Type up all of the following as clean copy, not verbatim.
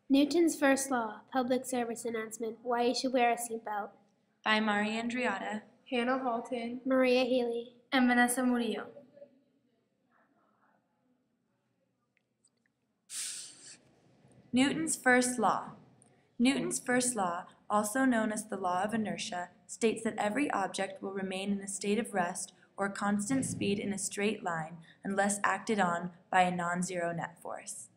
Newton's first law, public service announcement, why you should wear a seatbelt. By Maria Andriata, Hannah Halton, Maria Healy. and Vanessa Murillo. Newton's first law. Newton's first law, also known as the law of inertia, states that every object will remain in a state of rest or constant speed in a straight line unless acted on by a non-zero net force.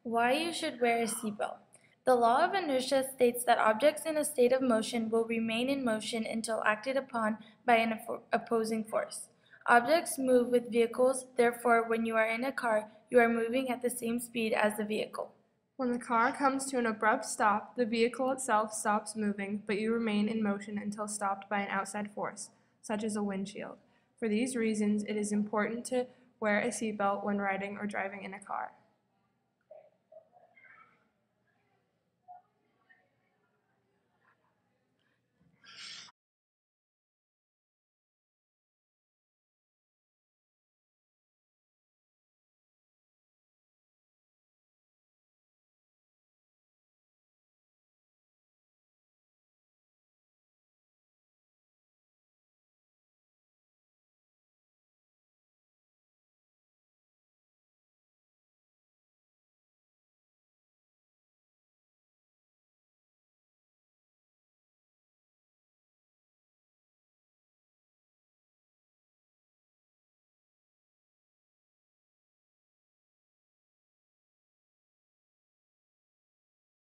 Why you should wear a seatbelt. The law of inertia states that objects in a state of motion will remain in motion until acted upon by an opposing force. Objects move with vehicles, therefore when you are in a car, you are moving at the same speed as the vehicle. when the car comes to an abrupt stop, the vehicle itself stops moving, but you remain in motion until stopped by an outside force, such as a windshield. For these reasons, it is important to wear a seatbelt when riding or driving in a car.